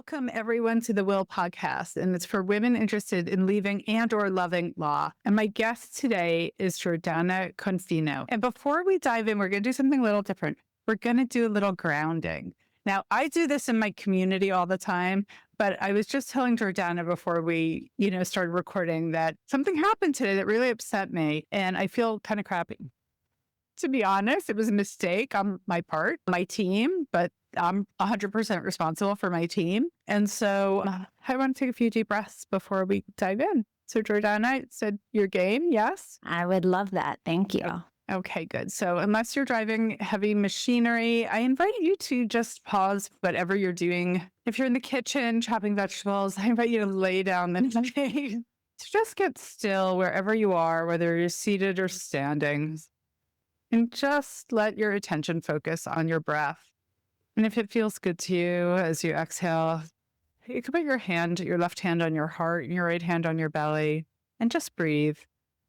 Welcome everyone to the Will Podcast, and it's for women interested in leaving and or loving law. And my guest today is Jordana Confino. And before we dive in, we're going to do something a little different. We're going to do a little grounding. Now, I do this in my community all the time, but I was just telling Jordana before we, started recording that something happened today that really upset me, and I feel kind of crappy. To be honest, it was a mistake on my part, my team, but I'm 100% responsible for my team. And so I want to take a few deep breaths before we dive in. So Jordana said your game, yes? I would love that. Thank you. Okay, good. So unless you're driving heavy machinery, I invite you to just pause whatever you're doing. If you're in the kitchen chopping vegetables, I invite you to lay down the knife. To just get still wherever you are, whether you're seated or standing. And just let your attention focus on your breath. And if it feels good to you as you exhale, you can put your left hand on your heart and your right hand on your belly and just breathe.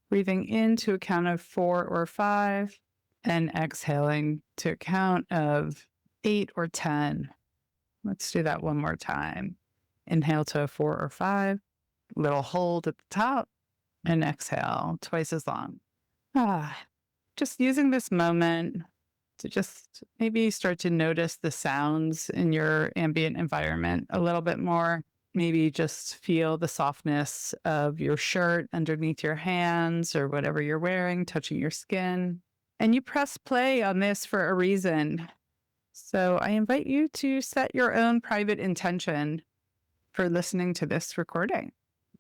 Breathing in to a count of 4 or 5 and exhaling to a count of 8 or 10. Let's do that one more time. Inhale to a 4 or 5, little hold at the top, and exhale twice as long. Just using this moment to just maybe start to notice the sounds in your ambient environment a little bit more. Maybe just feel the softness of your shirt underneath your hands or whatever you're wearing, touching your skin. And you press play on this for a reason. So I invite you to set your own private intention for listening to this recording.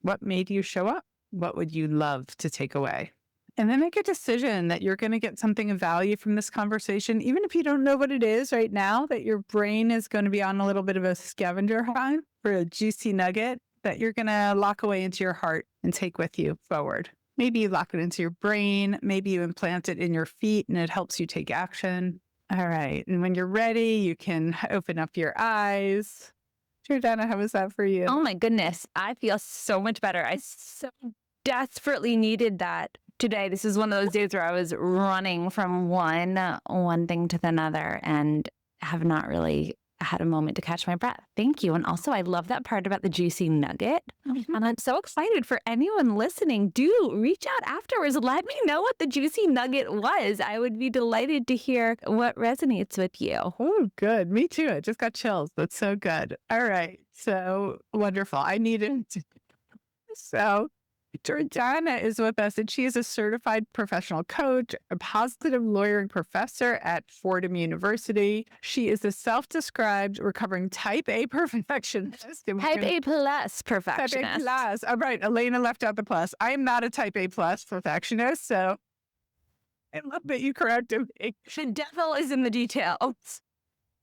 What made you show up? What would you love to take away? And then make a decision that you're going to get something of value from this conversation, even if you don't know what it is right now, that your brain is going to be on a little bit of a scavenger hunt for a juicy nugget that you're going to lock away into your heart and take with you forward. Maybe you lock it into your brain. Maybe you implant it in your feet and it helps you take action. All right. And when you're ready, you can open up your eyes. Jordana, how was that for you? Oh my goodness. I feel so much better. I so desperately needed that today. This is one of those days where I was running from one thing to another and have not really had a moment to catch my breath. Thank you. And also, I love that part about the juicy nugget. Mm-hmm. And I'm so excited for anyone listening. Do reach out afterwards. Let me know what the juicy nugget was. I would be delighted to hear what resonates with you. Oh, good. Me too. I just got chills. That's so good. All right. So wonderful. I needed to. So Jordana is with us, and she is a certified professional coach, a positive lawyering professor at Fordham University. She is a self-described recovering type A perfectionist. Type A plus perfectionist. Type A plus. All right, Elena left out the plus. I am not a type A plus perfectionist, so I love that you corrected me. The devil is in the details.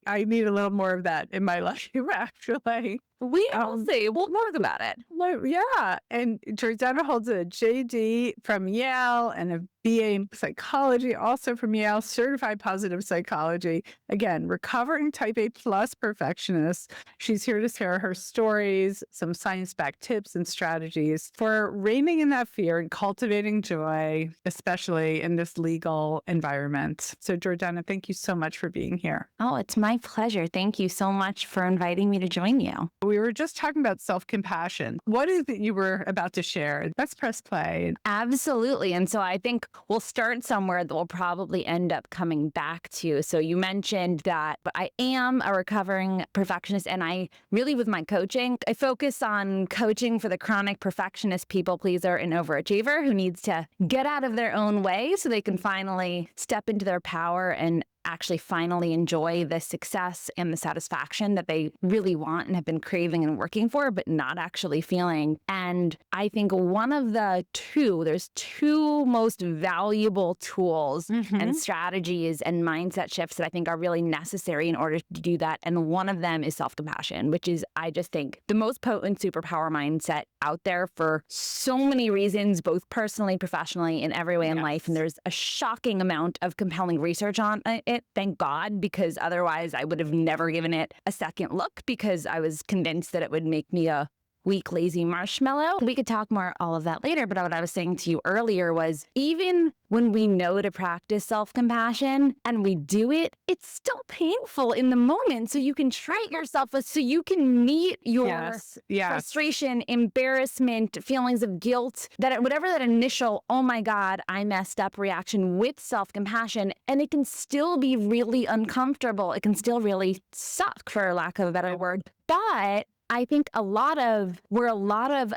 I need a little more of that in my life, actually. We will see. We'll talk about it. Yeah. And Jordana holds a JD from Yale and a BA in psychology, also from Yale, certified positive psychology. Again, recovering type A plus perfectionist. She's here to share her stories, some science-backed tips and strategies for reining in that fear and cultivating joy, especially in this legal environment. So Jordana, thank you so much for being here. Oh, it's my pleasure. Thank you so much for inviting me to join you. We were just talking about self-compassion. What is it you were about to share? Let's press play. Absolutely. And so I think we'll start somewhere that we'll probably end up coming back to. So you mentioned that I am a recovering perfectionist, and I really, with my coaching, I focus on coaching for the chronic perfectionist, people pleaser, and overachiever who needs to get out of their own way so they can finally step into their power and actually finally enjoy the success and the satisfaction that they really want and have been craving and working for, but not actually feeling. And I think there's two most valuable tools and strategies and mindset shifts that I think are really necessary in order to do that. And one of them is self-compassion, which is, I just think, the most potent superpower mindset out there for so many reasons, both personally, professionally, in every way in life. And there's a shocking amount of compelling research on it, thank God, because otherwise I would have never given it a second look, because I was convinced that it would make me a weak, lazy marshmallow. We could talk more all of that later, but what I was saying to you earlier was even when we know to practice self-compassion and we do it, it's still painful in the moment. So you can treat yourself, so you can meet your frustration, embarrassment, feelings of guilt, that whatever that initial, oh my God, I messed up reaction with self-compassion. And it can still be really uncomfortable. It can still really suck, for lack of a better word. But I think a lot of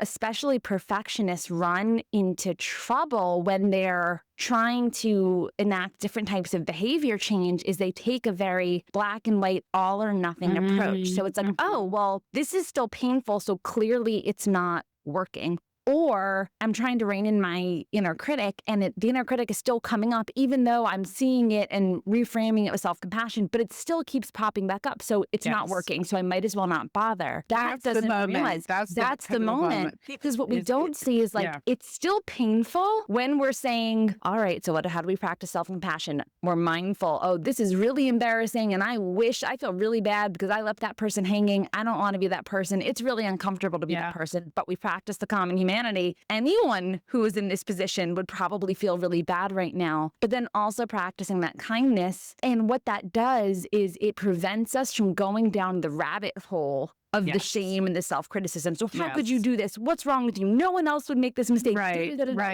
especially perfectionists run into trouble when they're trying to enact different types of behavior change is they take a very black and white, all or nothing approach. So it's like, oh, well, this is still painful, so clearly it's not working. Or I'm trying to rein in my inner critic, and the inner critic is still coming up, even though I'm seeing it and reframing it with self-compassion, but it still keeps popping back up. So it's not working. So I might as well not bother. That doesn't realize that's the moment. Because what we don't see is it's still painful when we're saying, all right, so how do we practice self-compassion? We're mindful. Oh, this is really embarrassing. And I feel really bad because I left that person hanging. I don't want to be that person. It's really uncomfortable to be that person, but we practice the common humanity. Anyone who is in this position would probably feel really bad right now. But then also practicing that kindness. And what that does is it prevents us from going down the rabbit hole of the shame and the self-criticism. So how could you do this? What's wrong with you? No one else would make this mistake.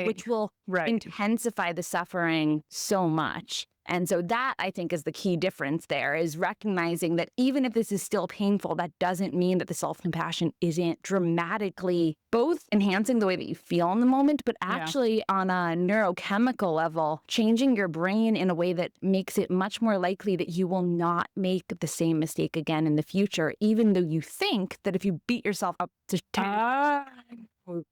Which will intensify the suffering so much. And so that, I think, is the key difference there, is recognizing that even if this is still painful, that doesn't mean that the self-compassion isn't dramatically both enhancing the way that you feel in the moment, but actually on a neurochemical level, changing your brain in a way that makes it much more likely that you will not make the same mistake again in the future, even though you think that if you beat yourself up to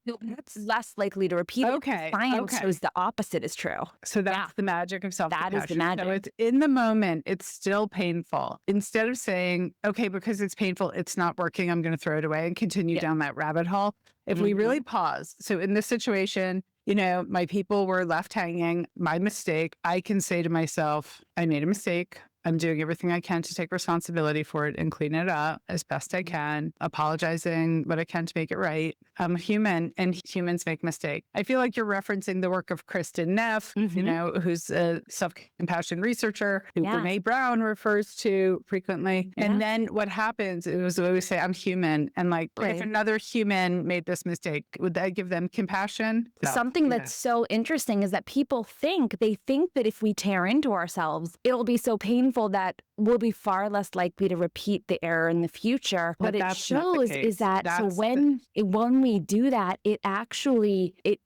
that's less likely to repeat it. Science shows the opposite is true. So that's the magic of self-compassion. That is the magic. So it's in the moment, it's still painful. Instead of saying, okay, because it's painful, it's not working, I'm going to throw it away and continue down that rabbit hole. If we really pause, so in this situation, my people were left hanging, my mistake, I can say to myself, I made a mistake. I'm doing everything I can to take responsibility for it and clean it up as best I can, apologizing what I can to make it right. I'm human and humans make mistakes. I feel like you're referencing the work of Kristen Neff, who's a self-compassion researcher who Brene Brown refers to frequently. And then what happens is we say, I'm human. And if another human made this mistake, would that give them compassion? No. Something that's so interesting is that people think that if we tear into ourselves, it'll be so painful that we'll be far less likely to repeat the error in the future. What it shows is that when we do that, it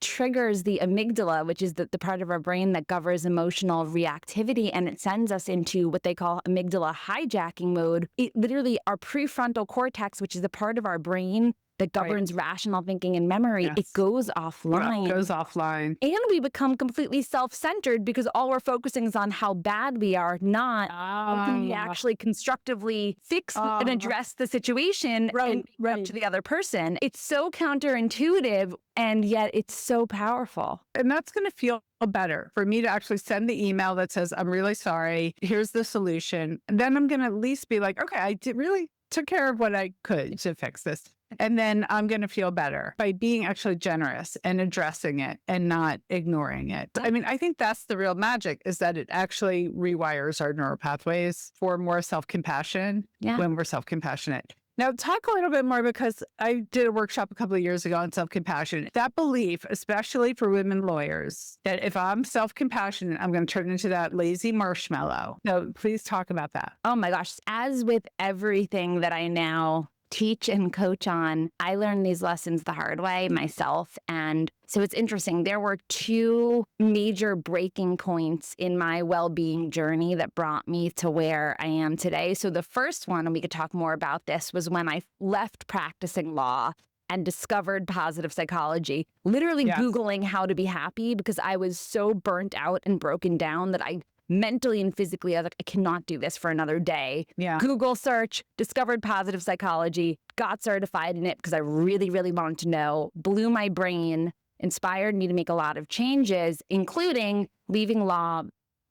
triggers the amygdala, which is the part of our brain that governs emotional reactivity, and it sends us into what they call amygdala hijacking mode. It literally, our prefrontal cortex, which is the part of our brain that governs rational thinking and memory, it goes offline. And we become completely self-centered because all we're focusing is on how bad we are, not how can we actually constructively fix and address the situation and up to the other person. It's so counterintuitive, and yet it's so powerful. And that's going to feel better for me to actually send the email that says, I'm really sorry, here's the solution. And then I'm going to at least be like, okay, I really took care of what I could to fix this. And then I'm going to feel better by being actually generous and addressing it and not ignoring it. I mean, I think that's the real magic, is that it actually rewires our neural pathways for more self-compassion when we're self-compassionate. Now, talk a little bit more, because I did a workshop a couple of years ago on self-compassion. That belief, especially for women lawyers, that if I'm self-compassionate, I'm going to turn into that lazy marshmallow. So please talk about that. Oh my gosh. As with everything that I now teach and coach on, I learned these lessons the hard way myself. And so it's interesting. There were two major breaking points in my well-being journey that brought me to where I am today. So the first one, and we could talk more about this, was when I left practicing law and discovered positive psychology, literally Googling how to be happy, because I was so burnt out and broken down that I mentally and physically, I was like, I cannot do this for another day. Google search, discovered positive psychology, got certified in it because I really, really wanted to know, blew my brain, inspired me to make a lot of changes, including leaving law,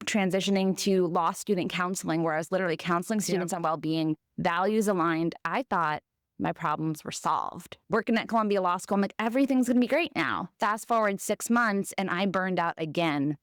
transitioning to law student counseling, where I was literally counseling students on well-being, values aligned. I thought, my problems were solved. Working at Columbia Law School, I'm like, everything's going to be great now. Fast forward 6 months and I burned out again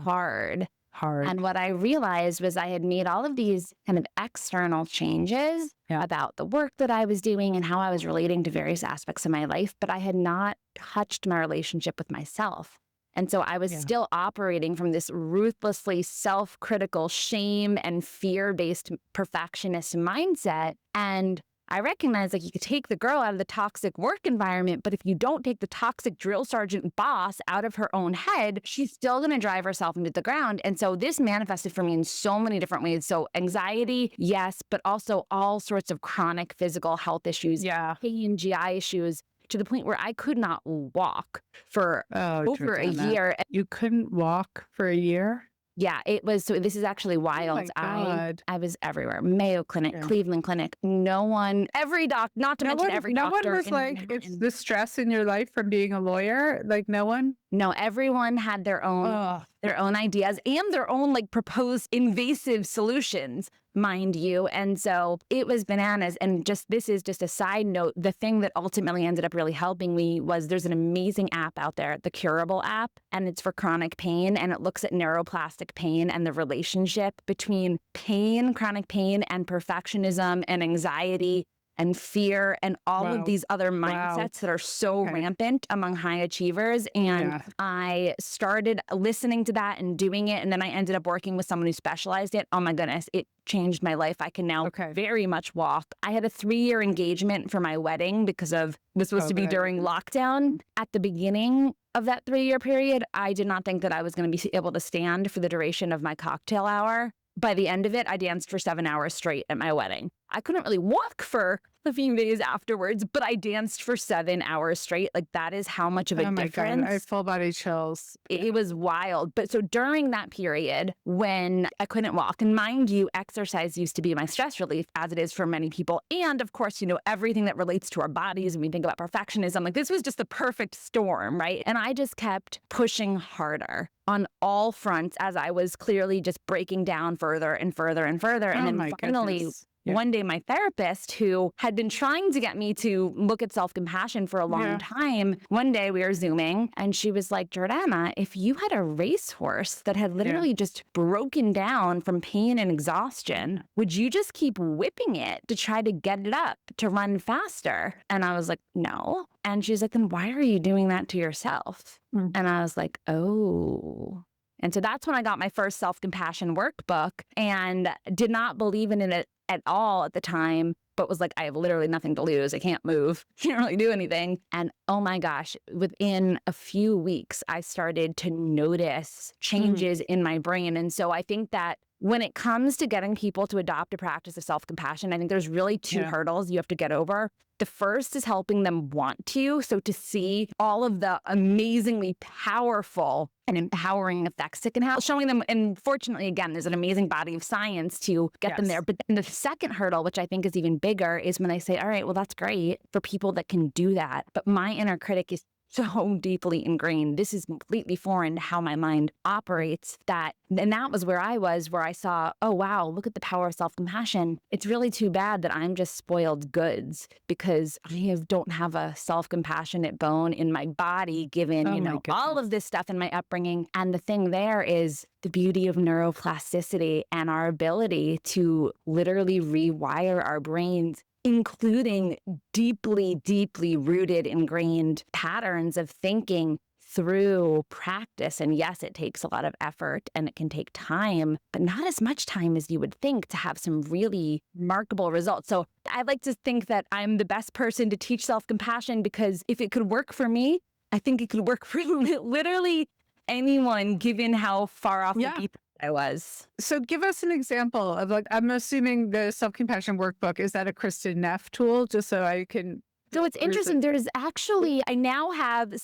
hard. And what I realized was I had made all of these kind of external changes about the work that I was doing and how I was relating to various aspects of my life, but I had not touched my relationship with myself. And so I was still operating from this ruthlessly self-critical, shame and fear-based perfectionist mindset. And I recognized like you could take the girl out of the toxic work environment, but if you don't take the toxic drill sergeant boss out of her own head, she's still going to drive herself into the ground. And so this manifested for me in so many different ways. So anxiety, yes, but also all sorts of chronic physical health issues, pain, GI issues, to the point where I could not walk for over a year. You couldn't walk for a year? Yeah, it was. So this is actually wild. Oh my God. I was everywhere. Mayo Clinic, Cleveland Clinic. No one, every doc, not to mention every doctor. No one was like, it's the stress in your life from being a lawyer. Like no one? No, everyone had their own ideas and their own like proposed invasive solutions, mind you. And so it was bananas. And this is just a side note. The thing that ultimately ended up really helping me was there's an amazing app out there, the Curable app, and it's for chronic pain. And it looks at neuroplastic pain and the relationship between pain, chronic pain, and perfectionism and anxiety and fear and all of these other mindsets that are so rampant among high achievers. And I started listening to that and doing it. And then I ended up working with someone who specialized in it. Oh my goodness, it changed my life. I can now very much walk. I had a 3-year engagement for my wedding because of this was to be during lockdown. At the beginning of that 3-year period, I did not think that I was going to be able to stand for the duration of my cocktail hour. By the end of it, I danced for 7 hours straight at my wedding. I couldn't really walk for a few days afterwards, but I danced for 7 hours straight. Like that is how much of a difference. God, I have full body chills. It was wild. But so during that period when I couldn't walk, and mind you, exercise used to be my stress relief as it is for many people. And of course, you know, everything that relates to our bodies and we think about perfectionism, like this was just the perfect storm, right? And I just kept pushing harder on all fronts as I was clearly just breaking down further and further and further. And then finally, one day, my therapist, who had been trying to get me to look at self-compassion for a long time, one day we were Zooming and she was like, Jordana, if you had a racehorse that had literally just broken down from pain and exhaustion, would you just keep whipping it to try to get it up to run faster? And I was like, no. And she's like, then why are you doing that to yourself? And I was like, oh. And so that's when I got my first self-compassion workbook and did not believe in it at all at the time, but was like, I have literally nothing to lose. I can't move. Can't really do anything. And oh my gosh, within a few weeks, I started to notice changes in my brain. And so I think that when it comes to getting people to adopt a practice of self-compassion, I think there's really 2 hurdles you have to get over. The first is helping them want to. So to see all of the amazingly powerful and empowering effects it can have, showing them, and fortunately, again, there's an amazing body of science to get them there. But then the second hurdle, which I think is even bigger, is when they say, all right, well, that's great for people that can do that. But my inner critic is so deeply ingrained. This is completely foreign to how my mind operates and that was where I saw, oh, wow, look at the power of self-compassion. It's really too bad that I'm just spoiled goods because I don't have a self-compassionate bone in my body given, all of this stuff in my upbringing. And the thing there is the beauty of neuroplasticity and our ability to literally rewire our brains, including deeply, deeply rooted, ingrained patterns of thinking through practice. And yes, it takes a lot of effort and it can take time, but not as much time as you would think to have some really remarkable results. So I like to think that I'm the best person to teach self-compassion because if it could work for me, I think it could work for literally anyone given how far off the beat I was. So give us an example of I'm assuming the self-compassion workbook, is that a Kristen Neff tool? Just so I can... So it's interesting. There's actually, I now have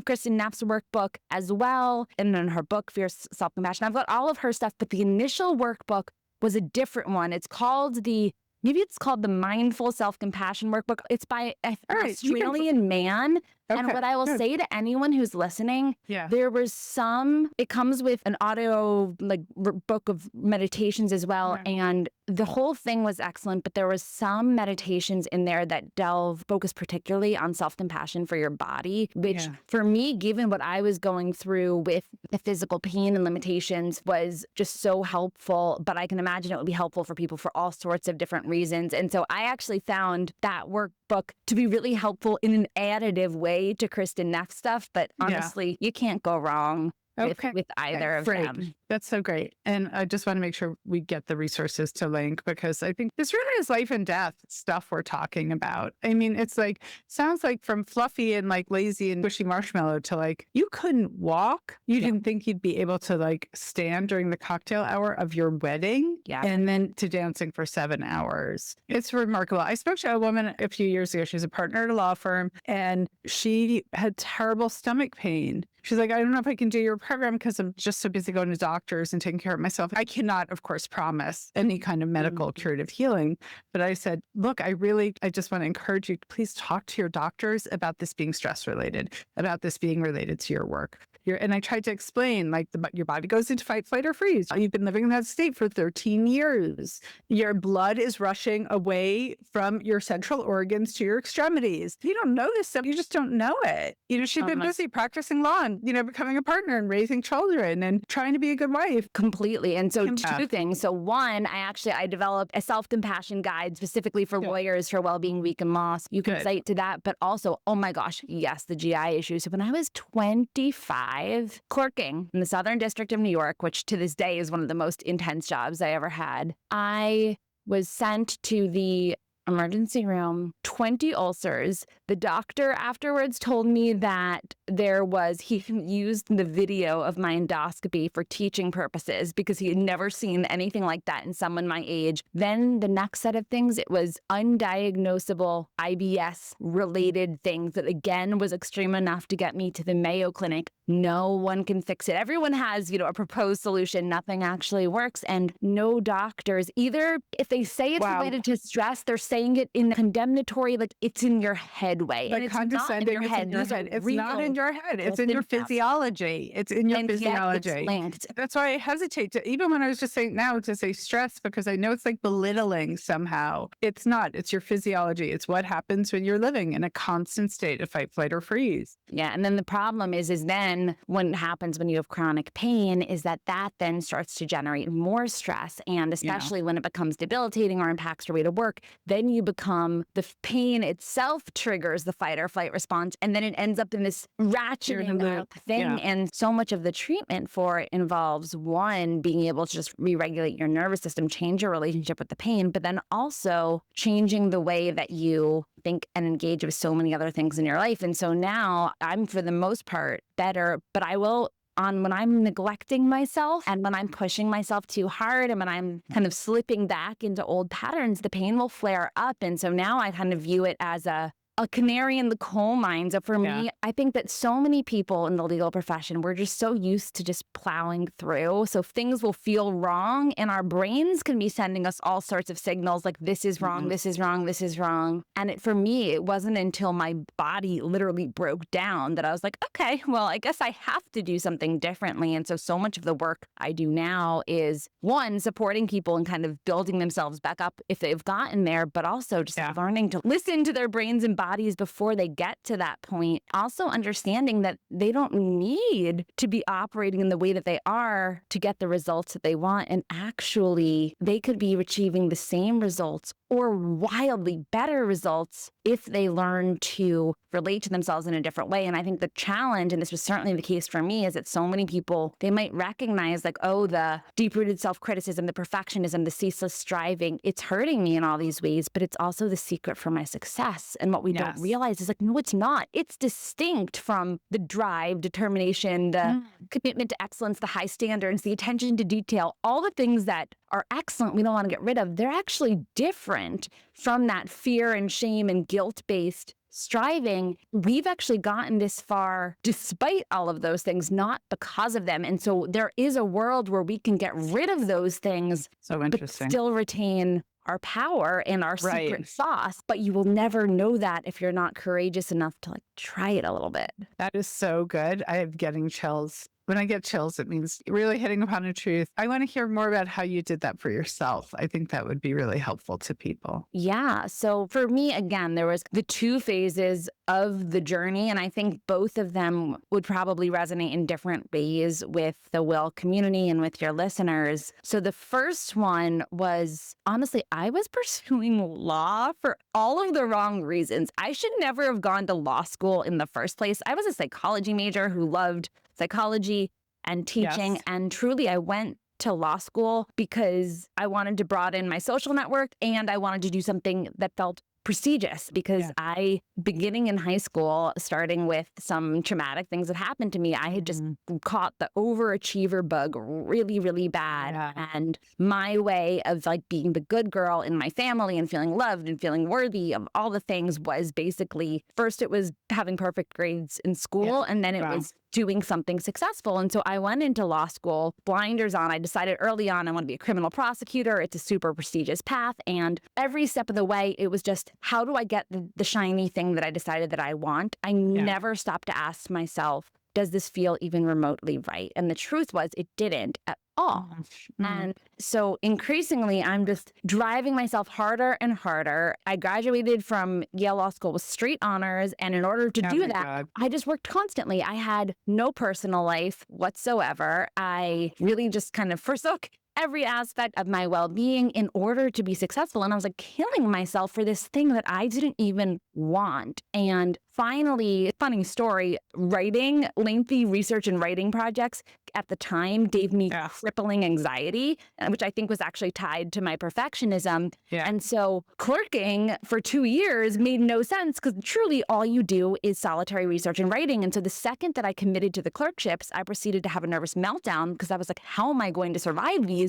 Kristen Neff's workbook as well. And then her book, Fierce Self-Compassion. I've got all of her stuff, but the initial workbook was a different one. It's called the Mindful Self-Compassion Workbook. It's by an Australian man And what I will say to anyone who's listening, there was it comes with an audio book of meditations as well. And the whole thing was excellent, but there was some meditations in there that focus particularly on self-compassion for your body, which for me, given what I was going through with the physical pain and limitations, was just so helpful. But I can imagine it would be helpful for people for all sorts of different reasons. And so I actually found that workbook to be really helpful in an additive way to Kristen Neff's stuff. But honestly, you can't go wrong with either of them. That's so great. And I just want to make sure we get the resources to link, because I think this really is life and death stuff we're talking about. I mean, it's like, sounds like from fluffy and like lazy and squishy marshmallow to like, you couldn't walk. You didn't think you'd be able to like stand during the cocktail hour of your wedding. And then to dancing for 7 hours. It's remarkable. I spoke to a woman a few years ago. She's a partner at a law firm, and she had terrible stomach pain. She's like, I don't know if I can do your program because I'm just so busy going to doctors and taking care of myself. I cannot, of course, promise any kind of medical curative healing. But I said, look, I just want to encourage you, please talk to your doctors about this being stress related, about this being related to your work. And I tried to explain, like, your body goes into fight, flight, or freeze. You've been living in that state for 13 years. Your blood is rushing away from your central organs to your extremities. You don't know this stuff. You just don't know it. She'd been busy practicing law and, becoming a partner and raising children and trying to be a good wife. Completely. And so two things. So one, I developed a self-compassion guide specifically for lawyers for Wellbeing Week and Moss. You can cite to that. But also, oh my gosh, yes, the GI issue. So when I was 25, clerking in the Southern District of New York, which to this day is one of the most intense jobs I ever had, I was sent to the emergency room, 20 ulcers. The doctor afterwards told me that he used the video of my endoscopy for teaching purposes because he had never seen anything like that in someone my age. Then the next set of things, it was undiagnosable IBS related things that again was extreme enough to get me to the Mayo Clinic. No one can fix it. Everyone has, a proposed solution. Nothing actually works. And no doctors, either if they say it's related to stress, they're saying it in a condemnatory, like it's in your head way. Like condescending, it's in your head. It's not in your head. It's in your physiology. It's in your physiology. That's why I hesitate to, even when I was just saying now to say stress, because I know it's like belittling somehow. It's not. It's your physiology. It's what happens when you're living in a constant state of fight, flight, or freeze. Yeah. And then the problem is then what happens when you have chronic pain is that then starts to generate more stress. And especially when it becomes debilitating or impacts your way to work, then you become, the pain itself triggers the fight or flight response. And then it ends up in this ratcheting up thing. And so much of the treatment for it involves, one, being able to just re-regulate your nervous system, change your relationship with the pain, but then also changing the way that you think and engage with so many other things in your life. And so now I'm, for the most part, better, but I will when I'm neglecting myself and when I'm pushing myself too hard and when I'm kind of slipping back into old patterns, the pain will flare up. And so now I kind of view it as a canary in the coal mine. So for me, I think that so many people in the legal profession, we're just so used to just plowing through. So things will feel wrong and our brains can be sending us all sorts of signals like this is wrong, this is wrong, this is wrong. And for me, it wasn't until my body literally broke down that I was like, okay, well, I guess I have to do something differently. And so much of the work I do now is, one, supporting people and kind of building themselves back up if they've gotten there, but also just learning to listen to their brains and bodies before they get to that point. Also understanding that they don't need to be operating in the way that they are to get the results that they want. And actually, they could be achieving the same results or wildly better results if they learn to relate to themselves in a different way. And I think the challenge, and this was certainly the case for me, is that so many people, they might recognize like, oh, the deep-rooted self-criticism, the perfectionism, the ceaseless striving, it's hurting me in all these ways, but it's also the secret for my success. And what we don't realize is like, no, it's not. It's distinct from the drive, determination, the commitment to excellence, the high standards, the attention to detail, all the things that are excellent, we don't want to get rid of. They're actually different from that fear and shame and guilt-based striving. We've actually gotten this far despite all of those things, not because of them. And so there is a world where we can get rid of those things, so interesting, but still retain our power and our Right. secret sauce, but you will never know that if you're not courageous enough to like try it a little bit. That is so good. I am getting chills. When I get chills, it means really hitting upon a truth. I want to hear more about how you did that for yourself. I think that would be really helpful to people. Yeah. So for me, again, there was the two phases of the journey. And I think both of them would probably resonate in different ways with the Will community and with your listeners. So the first one was, honestly, I was pursuing law for all of the wrong reasons. I should never have gone to law school in the first place. I was a psychology major who loved psychology and teaching. Yes. And truly, I went to law school because I wanted to broaden my social network and I wanted to do something that felt prestigious because I, beginning in high school, starting with some traumatic things that happened to me, I had just caught the overachiever bug really, really bad. Yeah. And my way of like being the good girl in my family and feeling loved and feeling worthy of all the things was basically, first it was having perfect grades in school, and then it was doing something successful. And so I went into law school, blinders on. I decided early on I want to be a criminal prosecutor. It's a super prestigious path. And every step of the way, it was just, how do I get the shiny thing that I decided that I want? I never stopped to ask myself, does this feel even remotely right? And the truth was, it didn't at all. And so increasingly, I'm just driving myself harder and harder. I graduated from Yale Law School with straight honors. And in order to do that, I just worked constantly. I had no personal life whatsoever. I really just kind of forsook every aspect of my well-being in order to be successful. And I was like killing myself for this thing that I didn't even want. And finally, funny story, writing lengthy research and writing projects at the time gave me crippling anxiety, which I think was actually tied to my perfectionism. And so clerking for 2 years made no sense because truly all you do is solitary research and writing. And so the second that I committed to the clerkships, I proceeded to have a nervous meltdown because I was like, how am I going to survive these?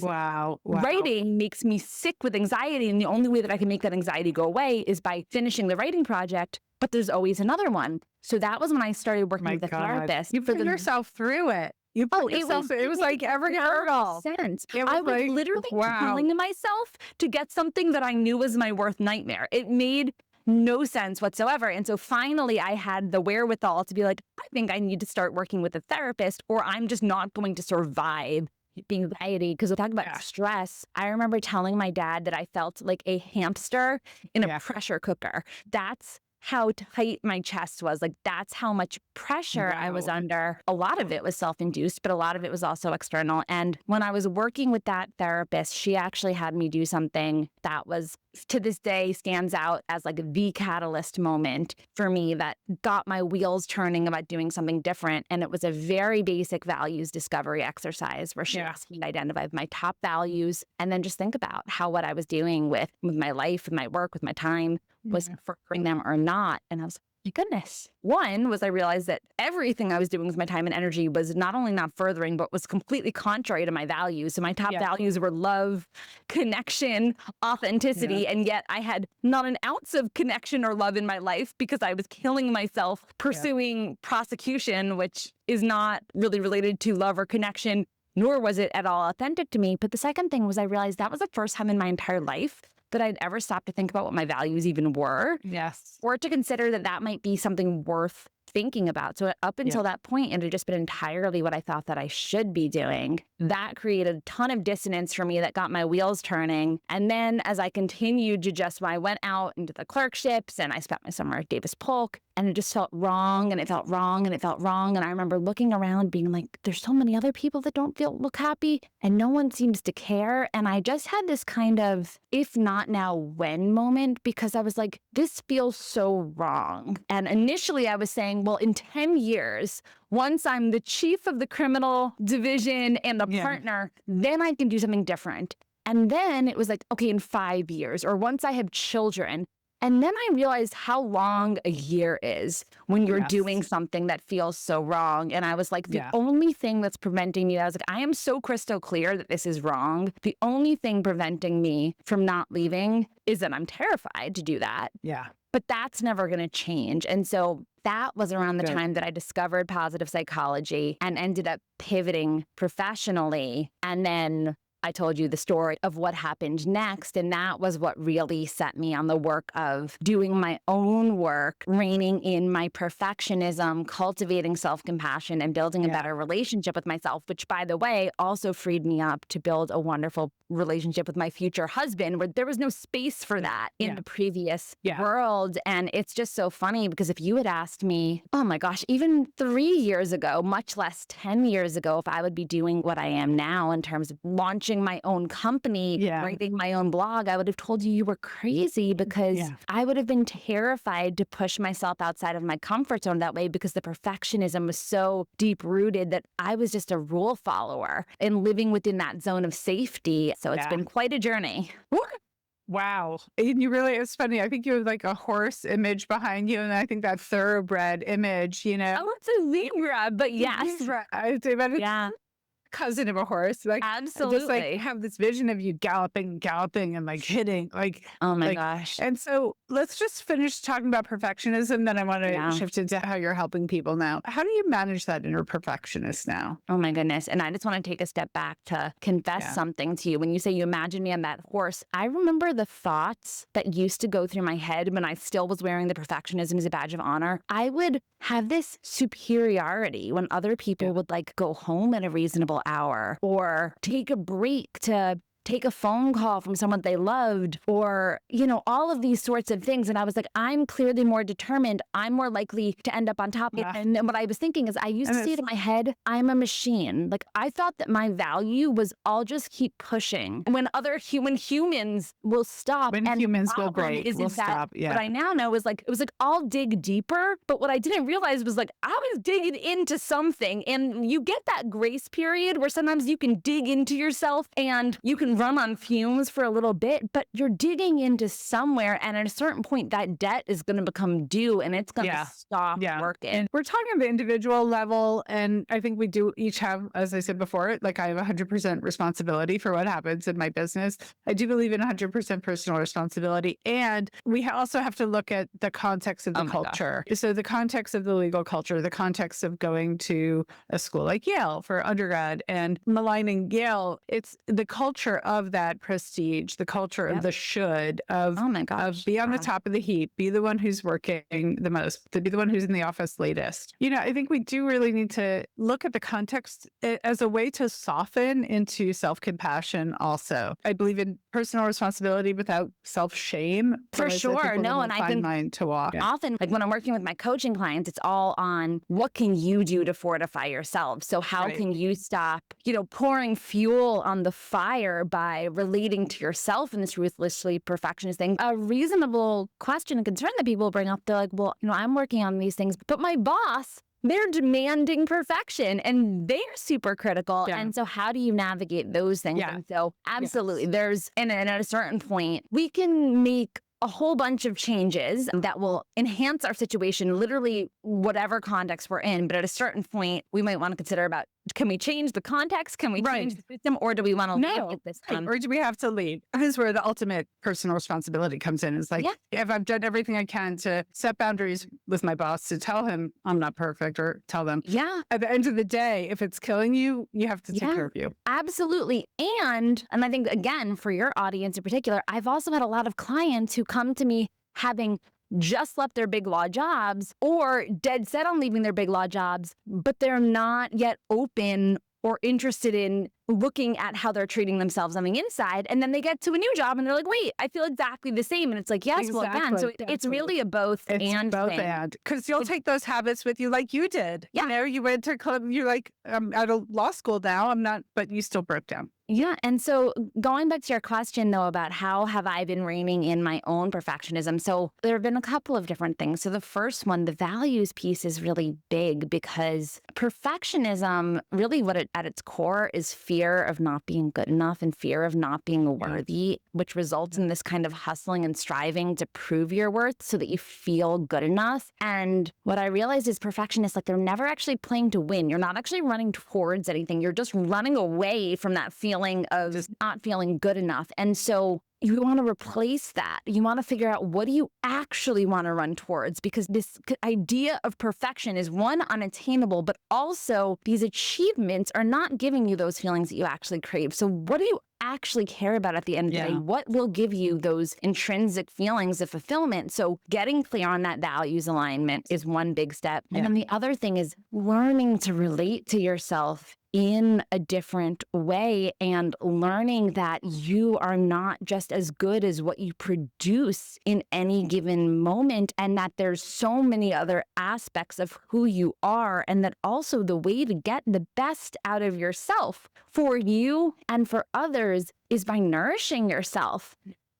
Writing makes me sick with anxiety. And the only way that I can make that anxiety go away is by finishing the writing project. But there's always another one. So that was when I started working with a therapist. You put yourself through it. You put yourself, it was like every hurdle. I was literally telling myself to get something that I knew was my worst nightmare. It made no sense whatsoever. And so finally I had the wherewithal to be like, I think I need to start working with a therapist or I'm just not going to survive anxiety. Because we'll talk about stress. I remember telling my dad that I felt like a hamster in a pressure cooker. That's how tight my chest was. Like, that's how much pressure I was under. A lot of it was self-induced, but a lot of it was also external. And when I was working with that therapist, she actually had me do something that was, to this day, stands out as like the catalyst moment for me that got my wheels turning about doing something different. And it was a very basic values discovery exercise where she asked me to identify my top values and then just think about how what I was doing with my life, with my work, with my time was furthering them or not. And I was like, my goodness. One was I realized that everything I was doing with my time and energy was not only not furthering, but was completely contrary to my values. So my top values were love, connection, authenticity. And yet I had not an ounce of connection or love in my life because I was killing myself pursuing prosecution, which is not really related to love or connection, nor was it at all authentic to me. But the second thing was I realized that was the first time in my entire life that I'd ever stopped to think about what my values even were. Or to consider that that might be something worth thinking about. So up until that point, it had just been entirely what I thought that I should be doing. That created a ton of dissonance for me that got my wheels turning. And then as I continued to just, when I went out into the clerkships and I spent my summer at Davis Polk, and it just felt wrong and it felt wrong and it felt wrong. And I remember looking around being like, there's so many other people that don't look happy and no one seems to care. And I just had this kind of, if not now, when moment, because I was like, this feels so wrong. And initially I was saying, well, in 10 years, once I'm the chief of the criminal division and a partner, then I can do something different. And then it was like, okay, in 5 years, or once I have children. And then I realized how long a year is when you're doing something that feels so wrong. And I was like, the only thing that's preventing me, I was like, I am so crystal clear that this is wrong. The only thing preventing me from not leaving is that I'm terrified to do that. But that's never going to change. And so that was around the time that I discovered positive psychology and ended up pivoting professionally. And then I told you the story of what happened next. And that was what really set me on the work of doing my own work, reining in my perfectionism, cultivating self-compassion, and building a better relationship with myself, which, by the way, also freed me up to build a wonderful relationship with my future husband, where there was no space for that in the previous world. And it's just so funny because if you had asked me, oh my gosh, even 3 years ago, much less 10 years ago, if I would be doing what I am now in terms of launching my own company, writing my own blog, I would have told you were crazy, because I would have been terrified to push myself outside of my comfort zone that way, because the perfectionism was so deep rooted that I was just a rule follower and living within that zone of safety. So it's been quite a journey. Wow. And you really, it's funny. I think you have like a horse image behind you. And I think that thoroughbred image, you know. Oh, it's a zebra, but yes. I say, but it's cousin of a horse. Like, absolutely. I just like have this vision of you galloping and like hitting, like, oh my gosh. And so let's just finish talking about perfectionism. Then I want to shift into how you're helping people now. How do you manage that inner perfectionist now? Oh my goodness. And I just want to take a step back to confess something to you. When you say you imagine me on that horse, I remember the thoughts that used to go through my head when I still was wearing the perfectionism as a badge of honor. I would have this superiority when other people would like go home at a reasonable hour or take a break to take a phone call from someone they loved, or, you know, all of these sorts of things. And I was like, I'm clearly more determined. I'm more likely to end up on top of it. And what I was thinking is I used to say it in my head, I'm a machine. Like I thought that my value was I'll just keep pushing. When humans will stop. When humans will break, will stop. What I now know is like, it was like, I'll dig deeper. But what I didn't realize was like, I was digging into something. And you get that grace period where sometimes you can dig into yourself and you can run on fumes for a little bit, but you're digging into somewhere, and at a certain point that debt is going to become due and it's going to stop working. And we're talking at the individual level, and I think we do each have, as I said before, like I have 100% responsibility for what happens in my business. I do believe in 100% personal responsibility, and we also have to look at the context of the culture. So the context of the legal culture, the context of going to a school like Yale for undergrad and maligning Yale, it's the culture of that prestige, the culture of the should, of be on the top of the heap, be the one who's working the most, to be the one who's in the office latest. You know, I think we do really need to look at the context as a way to soften into self-compassion also. I believe in personal responsibility without self-shame. For sure. No, and I think mine to walk. Often, like when I'm working with my coaching clients, it's all on what can you do to fortify yourself? So how can you stop, you know, pouring fuel on the fire by relating to yourself in this ruthlessly perfectionist thing? A reasonable question and concern that people bring up, they're like, well, you know, I'm working on these things, but my boss, they're demanding perfection and they're super critical. And so how do you navigate those things? And so absolutely, there's, and at a certain point, we can make a whole bunch of changes that will enhance our situation, literally whatever context we're in. But at a certain point, we might want to consider about, can we change the context? Can we change the system? Or do we want to leave with this? Or do we have to leave? This is where the ultimate personal responsibility comes in. It's like, if I've done everything I can to set boundaries with my boss, to tell him I'm not perfect, or tell them, at the end of the day, if it's killing you, you have to take care of you. Absolutely. And I think, again, for your audience in particular, I've also had a lot of clients who come to me having just left their big law jobs or dead set on leaving their big law jobs, but they're not yet open or interested in looking at how they're treating themselves on the inside. And then they get to a new job and they're like, wait, I feel exactly the same. And it's like, yes, well, again, so it's really a both and thing. Because you'll take those habits with you like you did. You know, you went to club, you're like, I'm out of law school now, I'm not, but you still broke down. Yeah. And so going back to your question, though, about how have I been reining in my own perfectionism? So there have been a couple of different things. So the first one, the values piece is really big because perfectionism, really what it at its core is fear of not being good enough and fear of not being worthy, which results in this kind of hustling and striving to prove your worth so that you feel good enough. And what I realized is perfectionists, like they're never actually playing to win. You're not actually running towards anything. You're just running away from that feeling of just not feeling good enough. And so you want to replace that. You want to figure out what do you actually want to run towards, because this idea of perfection is one, unattainable, but also these achievements are not giving you those feelings that you actually crave. So what do you actually care about at the end of the day? Yeah. What will give you those intrinsic feelings of fulfillment? So getting clear on that values alignment is one big step. And then the other thing is learning to relate to yourself in a different way and learning that you are not just as good as what you produce in any given moment, and that there's so many other aspects of who you are, and that also the way to get the best out of yourself for you and for others is by nourishing yourself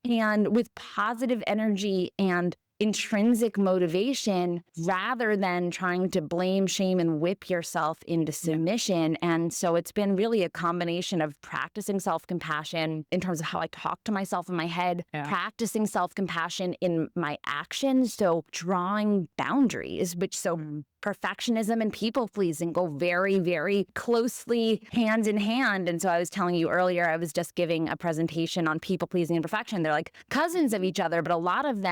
and with positive energy and intrinsic motivation rather than trying to blame, shame, and whip yourself into submission. And so it's been really a combination of practicing self-compassion in terms of how I talk to myself in my head, practicing self-compassion in my actions. So drawing boundaries, perfectionism and people pleasing go very, very closely hand in hand. And so I was telling you earlier, I was just giving a presentation on people pleasing and perfection. They're like cousins of each other, but a lot of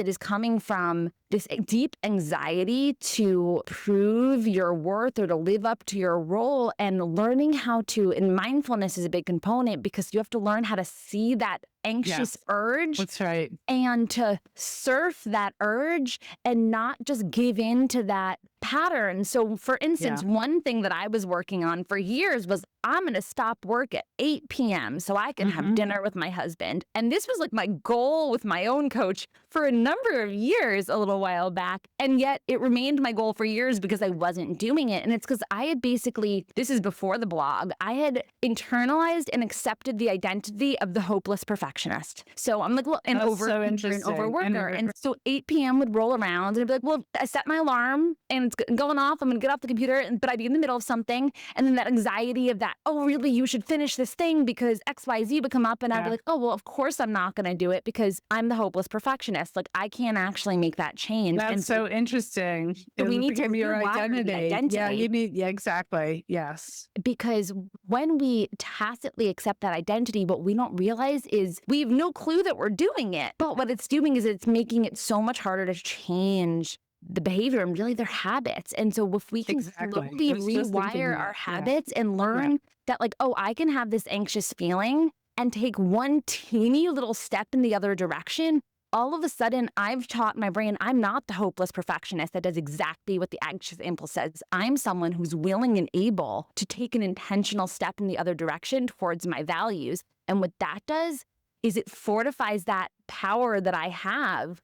it is coming from this deep anxiety to prove your worth or to live up to your role, and learning how to, and mindfulness is a big component because you have to learn how to see that anxious urge. That's right. And to surf that urge and not just give in to that pattern. So for instance, one thing that I was working on for years was I'm going to stop work at 8 p.m. so I can have dinner with my husband. And this was like my goal with my own coach for a number of years a little while back. And yet it remained my goal for years because I wasn't doing it. And it's because I had basically, this is before the blog, I had internalized and accepted the identity of the hopeless perfectionist. So I'm like, well, an overworker. And so 8 p.m. would roll around and I'd be like, well, I set my alarm and it's going off. I'm going to get off the computer, but I'd be in the middle of something. And then that anxiety of that, oh, really, you should finish this thing because XYZ would come up. And I'd be like, oh, well, of course I'm not going to do it because I'm the hopeless perfectionist. Like, I can't actually make that change. That's so interesting. So we need to become your identity. Yeah, exactly. Yes. Because when we tacitly accept that identity, what we don't realize is we have no clue that we're doing it. But what it's doing is it's making it so much harder to change the behavior and really their habits. And so if we can slowly rewire our habits and learn that, like, oh, I can have this anxious feeling and take one teeny little step in the other direction, all of a sudden I've taught my brain I'm not the hopeless perfectionist that does exactly what the anxious impulse says. I'm someone who's willing and able to take an intentional step in the other direction towards my values. And what that does is it fortifies that power that I have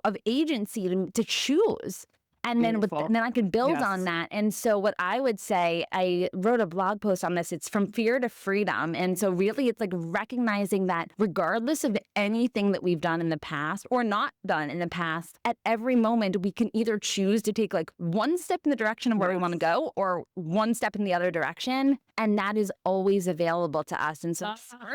of agency to choose. And then I can build on that. And so what I would say, I wrote a blog post on this, it's from fear to freedom. And so really it's like recognizing that regardless of anything that we've done in the past or not done in the past, at every moment we can either choose to take like one step in the direction of where we want to go or one step in the other direction. And that is always available to us. And so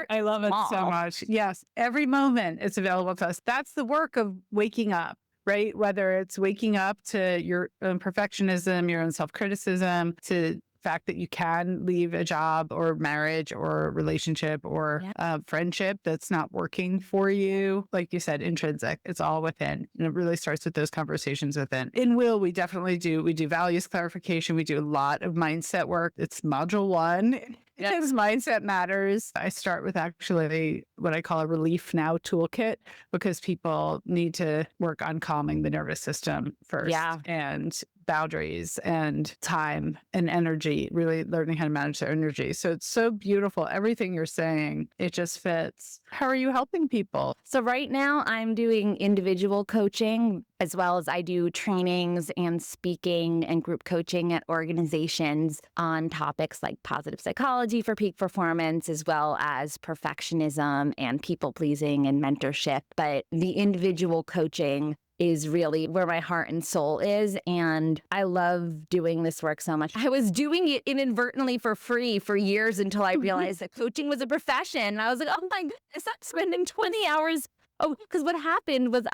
I love it so much. Yes. Every moment it's available to us. That's the work of waking up. Right? Whether it's waking up to your own perfectionism, your own self-criticism, to the fact that you can leave a job or marriage or relationship or friendship that's not working for you. Like you said, intrinsic, it's all within. And it really starts with those conversations within. In Will, we definitely do. We do values clarification. We do a lot of mindset work. It's module 1. Because mindset matters. I start with actually what I call a relief now toolkit because people need to work on calming the nervous system first and boundaries and time and energy, really learning how to manage their energy. So it's so beautiful. Everything you're saying, it just fits. How are you helping people? So right now I'm doing individual coaching as well as I do trainings and speaking and group coaching at organizations on topics like positive psychology for peak performance, as well as perfectionism and people pleasing and mentorship. But the individual coaching is really where my heart and soul is. And I love doing this work so much. I was doing it inadvertently for free for years until I realized that coaching was a profession. And I was like, oh my goodness, I'm spending 20 hours. Oh, because what happened was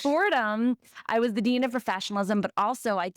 Fordham, I was the dean of professionalism, but also I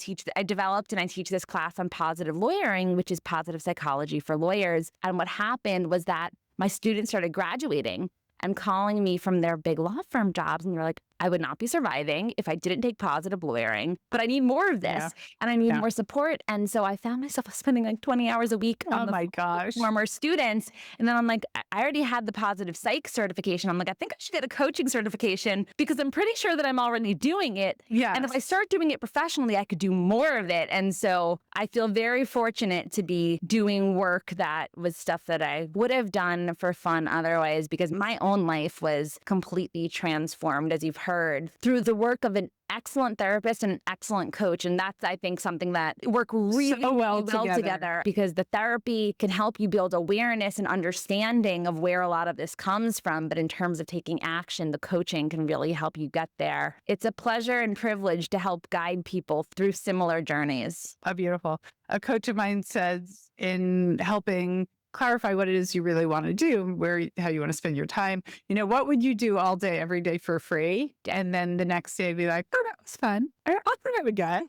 developed and I teach this class on positive lawyering, which is positive psychology for lawyers. And what happened was that my students started graduating and calling me from their big law firm jobs. And they're like, I would not be surviving if I didn't take positive lawyering, but I need more of this Yeah. and I need Yeah. more support. And so I found myself spending like 20 hours a week Oh on the my phone with gosh. former students. And then I'm like, I already had the positive psych certification. I'm like, I think I should get a coaching certification because I'm pretty sure that I'm already doing it. Yes. And if I start doing it professionally, I could do more of it. And so I feel very fortunate to be doing work that was stuff that I would have done for fun otherwise, because my own life was completely transformed, as you've heard, through the work of an excellent therapist and an excellent coach. And that's, I think, something that work really So well together, because the therapy can help you build awareness and understanding of where a lot of this comes from. But in terms of taking action, the coaching can really help you get there. It's a pleasure and privilege to help guide people through similar journeys. Oh, beautiful. A coach of mine says, in helping clarify what it is you really want to do, how you want to spend your time, what would you do all day, every day for free? And then the next day be like, oh, that was fun. I'll have a guy.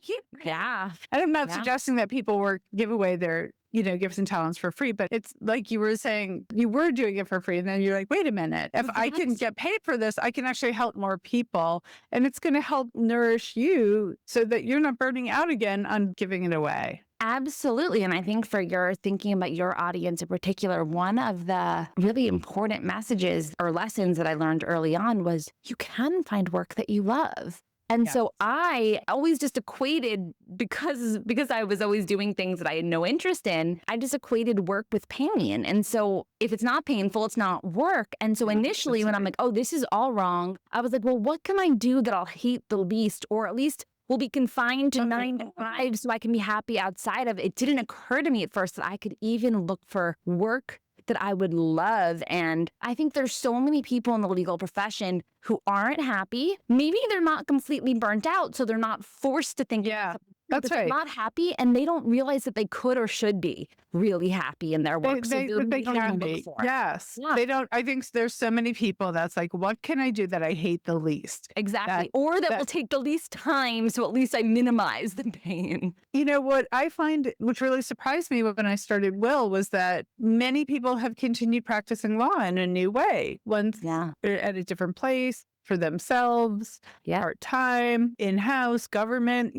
Yeah. And I'm not suggesting that people give away their gifts and talents for free, but it's like you were saying, you were doing it for free. And then you're like, wait a minute, if I can get paid for this, I can actually help more people. And it's going to help nourish you so that you're not burning out again on giving it away. Absolutely. And I think for your thinking about your audience in particular, one of the really important messages or lessons that I learned early on was you can find work that you love. And so I always just equated, because I was always doing things that I had no interest in, I just equated work with pain. And so if it's not painful, it's not work. And so initially when I'm like, oh, this is all wrong, I was like, well, what can I do that I'll hate the least, or at least will be confined to 9 to 5 so I can be happy outside of it? It didn't occur to me at first that I could even look for work that I would love. And I think there's so many people in the legal profession who aren't happy. Maybe they're not completely burnt out, so they're not forced to think. Yeah, but that's they're right. not happy, and they don't realize that they could or should be really happy in their work. They don't can even look be. for it. Yes. Yeah. They don't. I think there's so many people that's like, what can I do that I hate the least? Exactly. Or that will take the least time, so at least I minimize the pain. What I find, which really surprised me when I started Will, was that many people have continued practicing law in a new way. Once at a different place, for themselves, part-time, in-house, government,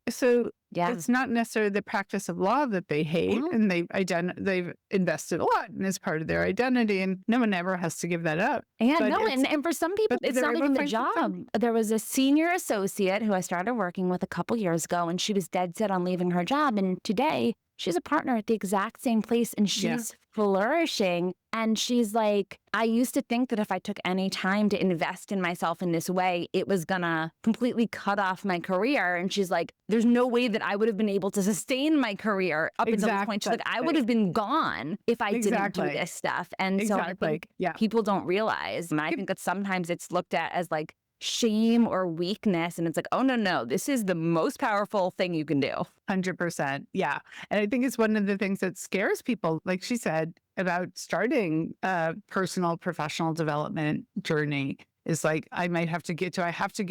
so it's not necessarily the practice of law that they hate, and they've invested a lot and it's part of their identity, and no one ever has to give that up. And for some people, it's not even the job. There was a senior associate who I started working with a couple years ago, and she was dead set on leaving her job. And today she's a partner at the exact same place, and she's flourishing. And she's like, I used to think that if I took any time to invest in myself in this way, it was gonna completely cut off my career. And she's like, there's no way that I would have been able to sustain my career up until this point. She's like, I would have been gone if I didn't do this stuff. And so I think people don't realize, and I think that sometimes it's looked at as like shame or weakness. And it's like, oh, no, this is the most powerful thing you can do. 100%. Yeah. And I think it's one of the things that scares people, like she said, about starting a personal professional development journey, is like, I have to give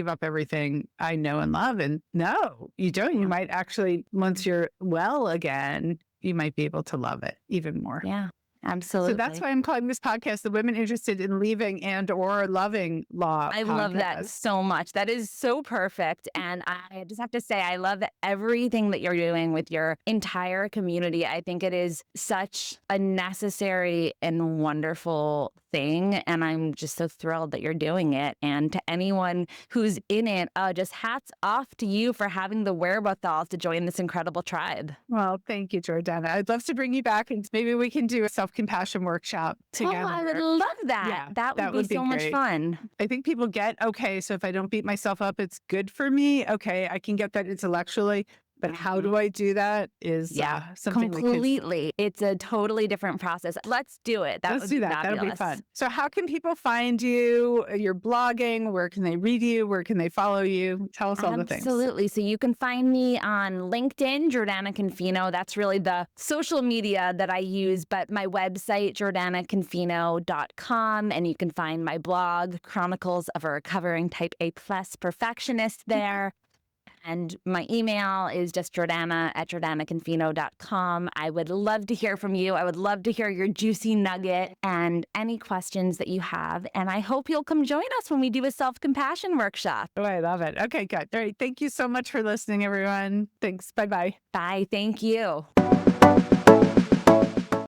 up everything I know and love. And no, you don't. You might actually, once you're well again, you might be able to love it even more. Yeah. Absolutely. So that's why I'm calling this podcast The Women Interested in Leaving and or Loving Law. I love that so much. That is so perfect. And I just have to say, I love everything that you're doing with your entire community. I think it is such a necessary and wonderful thing. And I'm just so thrilled that you're doing it. And to anyone who's in it, just hats off to you for having the wherewithal to join this incredible tribe. Well, thank you, Jordana. I'd love to bring you back, and maybe we can do a self-compassion workshop together. Oh, I would love that. Yeah, that would be so much fun. I think people get, okay, so if I don't beat myself up, it's good for me. Okay, I can get that intellectually. But how do I do that is something completely. It's a totally different process. Let's do it. Let's do that. That'll be fun. So how can people find you? You're blogging. Where can they read you? Where can they follow you? Tell us all the things. Absolutely. So you can find me on LinkedIn, Jordana Confino. That's really the social media that I use. But my website, JordanaConfino.com. And you can find my blog, Chronicles of a Recovering Type A+ Perfectionist there. And my email is just Jordana@JordanaConfino.com. I would love to hear from you. I would love to hear your juicy nugget and any questions that you have. And I hope you'll come join us when we do a self-compassion workshop. Oh, I love it. Okay, good. All right. Thank you so much for listening, everyone. Thanks. Bye-bye. Bye. Thank you.